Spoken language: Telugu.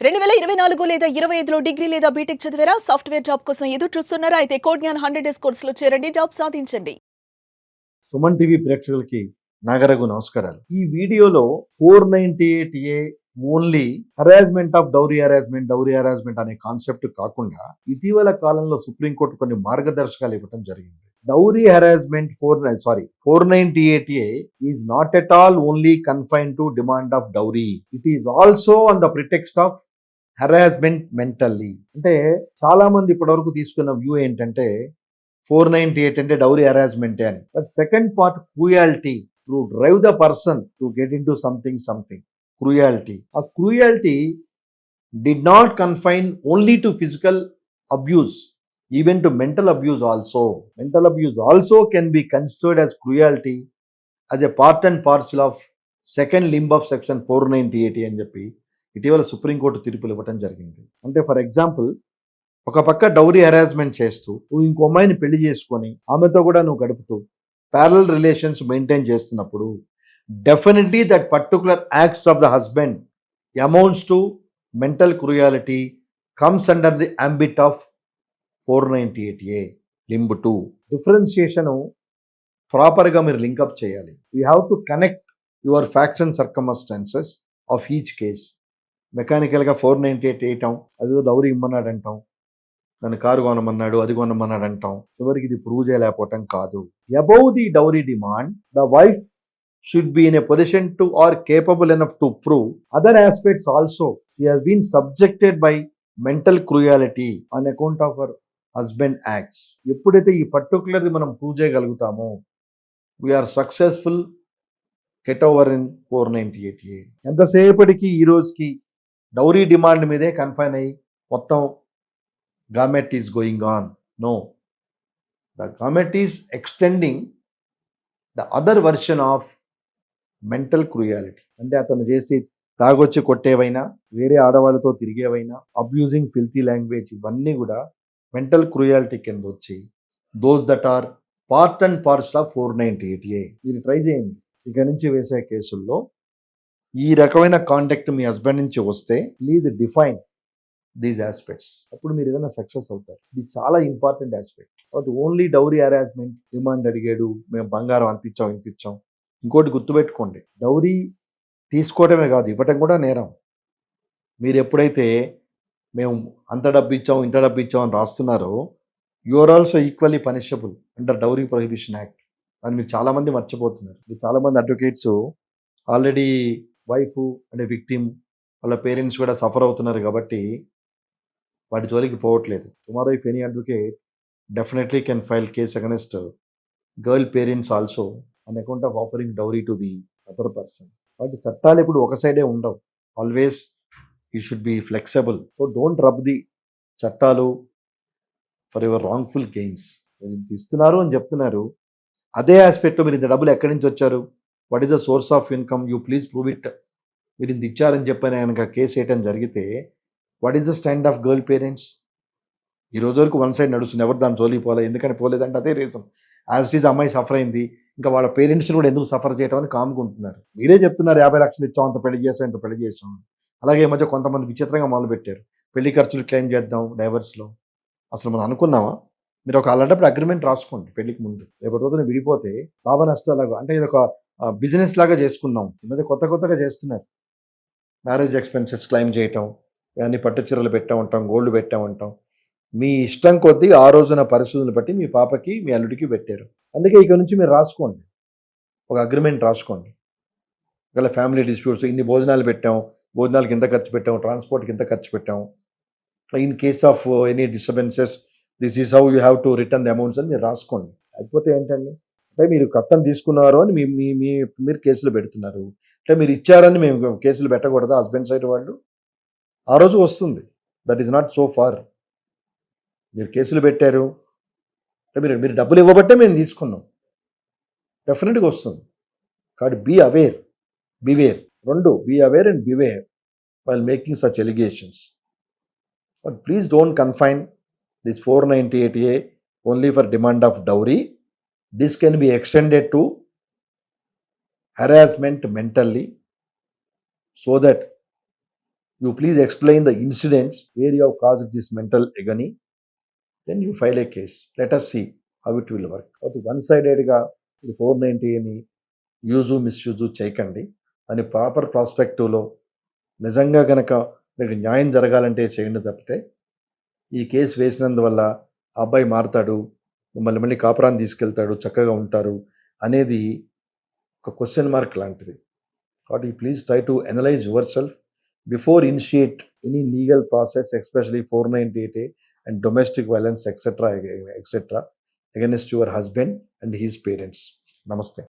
2024 లేదా 25లో డిగ్రీ లేదా బీటెక్ చదివారా? సాఫ్ట్‌వేర్ జాబ్ కోసం ఎదురు చూస్తున్నారా? అయితే కోడ్ జ్ఞాన్ 100 డేస్ కోర్సులో చేరండి. జాబ్ సాధించండి. సుమన్ టీవీ ప్రేక్షకులకి నాగరగు నమస్కారాలు. ఈ వీడియోలో 498A ఓన్లీ డౌరీ హరాస్మెంట్ అనే కాన్సెప్ట్ కాకుండా ఇటీవల కాలంలో సుప్రీంకోర్టు కొన్ని మార్గదర్శకాలు ఇవ్వడం జరిగింది. Dowry harassment 498A is not at all only confine to demand of dowry. It is also on the pretext of harassment mentally. అంటే చాలా మంది ఇప్పటివరకు తీసుకున్న వ్యూ ఏంటంటే 498 అంటే డౌరీ హరాస్మెంటే అని. But second part cruelty to drive the person to get in to something cruelty. ఆ cruelty did not confine only to physical abuse, even to mental abuse also. Mental abuse also can be considered as cruelty as a part and parcel of second limb of section 498 అని చెప్పి ఇటీవల సుప్రీంకోర్టు తీర్పులు ఇవ్వటం జరిగింది. అంటే ఫర్ ఎగ్జాంపుల్, ఒక పక్క డౌరీ హరాస్మెంట్ చేస్తూ నువ్వు ఇంకో అమ్మాయిని పెళ్లి చేసుకొని ఆమెతో కూడా నువ్వు గడుపుతూ ప్యారలల్ రిలేషన్స్ మెయింటైన్ చేస్తున్నప్పుడు definitely that particular acts of the husband amounts to mental cruelty comes under the ambit of 498A limb 2. Differentiation ప్రాపర్గా మీరు లింకప్ చేయాలి. You have to connect your facts and circumstances of each case. మెకానికల్గా 498 వేయటం, అదేదో డౌరీ ఇమ్మన్నాడు అంటాం, నన్ను కారు కొనమన్నాడు, అది కొనమన్నాడు అంటాం, చివరికి ఇది ప్రూవ్ చేయలేకపోవటం కాదు. Above the dowry demand, the wife should be in a position to or capable enough to prove other aspects also. She has been subjected by mental cruelty on account of her husband acts. ఎప్పుడైతే ఈ పర్టికులర్ది మనం ప్రూవ్ చేయగలుగుతామో we are successful get over in 498A. ఎంతసేపటికి ఈ రోజుకి డౌరీ డిమాండ్ మీదే కన్ఫైన్ అయ్యి మొత్తం gamut is going on. No, the gamut is extending the other version of mental cruelty. అంటే అతను చేసి తాగొచ్చి కొట్టేవైనా, వేరే ఆడవాళ్ళతో తిరిగేవైనా, అబ్యూజింగ్ ఫిల్తీ లాంగ్వేజ్, ఇవన్నీ కూడా మెంటల్ క్రూయాలిటీ కింద వచ్చి those that are part and parcel of 498A. మీరు ట్రై చేయండి. ఇక నుంచి వేసే కేసుల్లో ఈ రకమైన కాంటాక్ట్ మీ హస్బెండ్ నుంచి వస్తే ప్లీజ్ డిఫైన్ దీస్ ఆస్పెక్ట్స్. అప్పుడు మీరు ఏదైనా సక్సెస్ అవుతారు. ఇది చాలా ఇంపార్టెంట్ ఆస్పెక్ట్. కాబట్టి ఓన్లీ డౌరీ హరాస్మెంట్, డిమాండ్ అడిగాడు, మేము బంగారం అంత ఇచ్చాం ఇంత ఇచ్చాం. ఇంకోటి గుర్తుపెట్టుకోండి, డౌరీ తీసుకోవడమే కాదు, ఇవ్వటం కూడా నేరం. మీరు ఎప్పుడైతే మేము అంత డబ్బు ఇచ్చాం ఇంత డబ్బు ఇచ్చాం అని రాస్తున్నారో you are also equally punishable under dowry prohibition act. అని మీరు చాలామంది మర్చిపోతున్నారు. చాలామంది అడ్వకేట్స్ ఆల్రెడీ వైఫ్ అంటే విక్టిమ్ వాళ్ళ పేరెంట్స్ కూడా సఫర్ అవుతున్నారు కాబట్టి వాటి జోలికి పోవట్లేదు. Tomorrow if any advocate definitely can file case against girl parents also on account of offering dowry to the other person. వాటి చట్టాలు ఇప్పుడు ఒక సైడే ఉండవు. Always you should be flexible. So don't rub the చట్టాలు ఫర్ యువర్ రాంగ్ఫుల్ గెయిన్స్. మీరు ఇంత ఇస్తున్నారు అని చెప్తున్నారు, అదే ఆస్పెక్ట్లో మీరు ఇంత డబ్బులు ఎక్కడి నుంచి వచ్చారు, what is the source of income, you please prove it. మీరు ఇంత ఇచ్చారని చెప్పని కనుక కేసు వేయటం జరిగితే what is the stand of girl parents? ఈ రోజు వరకు వన్ సైడ్ నడుస్తుంది, ఎవరు దాని జోలికి పోలేదు. ఎందుకని పోలేదంటే అదే రీజన్. యాజ్ ఇట్ ఈజ్ అమ్మాయి సఫర్ అయింది, ఇంకా వాళ్ళ పేరెంట్స్ని కూడా ఎందుకు సఫర్ చేయడం అని కాముకుంటున్నారు. మీరే చెప్తున్నారు 50 లక్షలు ఇచ్చాం, అంత పెళ్లి చేసాం, ఇంత పెళ్లి చేసాం. అలాగే ఈ మధ్య కొంతమంది విచిత్రంగా మొదలుపెట్టారు, పెళ్లి ఖర్చులు క్లెయిమ్ చేద్దాం డైవర్స్లో. అసలు మనం అనుకున్నామా? మీరు ఒక అలాంటప్పుడు అగ్రిమెంట్ రాసుకోండి పెళ్లికి ముందు. రేపటి రోజున విడిపోతే లాభ నష్టాలాగా, అంటే ఇది ఒక బిజినెస్ లాగా చేసుకున్నాం. ఈ మధ్య కొత్తగా చేస్తున్నారు. మ్యారేజ్ ఎక్స్పెన్సెస్ క్లెయిమ్ చేయటం, అన్ని పట్టు చీరలు పెట్టా ఉంటాం, గోల్డ్ పెట్టా ఉంటాం. మీ ఇష్టం కొద్దీ ఆ రోజున పరిస్థితులను బట్టి మీ పాపకి మీ అల్లుడికి పెట్టారు. అందుకే ఇక నుంచి మీరు రాసుకోండి, ఒక అగ్రిమెంట్ రాసుకోండి. ఒకవేళ ఫ్యామిలీ డిస్ప్యూట్స్, ఇన్ని భోజనాలు పెట్టాం, భోజనాలకి ఇంత ఖర్చు పెట్టాం, ట్రాన్స్పోర్ట్కి ఇంత ఖర్చు పెట్టాం, in case of any disturbances this is how you have to return the amounts అని మీరు రాసుకోండి. అయిపోతే ఏంటండి, అంటే మీరు కట్టం తీసుకున్నారు అని మీరు కేసులు పెడుతున్నారు. అంటే మీరు ఇచ్చారని మేము కేసులు పెట్టకూడదా? హస్బెండ్ సైడ్ వాళ్ళు ఆ రోజు వస్తుంది. That is not so far. మీరు కేసులు పెట్టారు అంటే మీరు డబ్బులు ఇవ్వబట్టే మేము తీసుకున్నాం, డెఫినెట్గా వస్తుంది. కాబట్టి బీ అవేర్, బివేర్. రెండు, be aware and beware while making such allegations. But please don't confine this 498A only for demand of dowry. This can be extended to harassment mentally, so that You please explain the incidents where you have caused this mental agony. Then you file a case. Let us see how it will work. కాబట్టి వన్ సైడెడ్గా ఇది 490 యూజు మిస్యూజు చేయకండి. అని ప్రాపర్ ప్రాస్పెక్టివ్లో నిజంగా కనుక మీకు న్యాయం జరగాలంటే చేయండి తప్పితే ఈ కేసు వేసినందువల్ల ఆ అబ్బాయి మారుతాడు, మిమ్మల్ని మళ్ళీ కాపురాన్ని తీసుకెళ్తాడు, చక్కగా ఉంటారు అనేది ఒక క్వశ్చన్ మార్క్ లాంటిది. కాబట్టి please try to analyse your self before initiate any legal process, especially 498A and domestic violence, etc., against your husband and his parents. Namaste.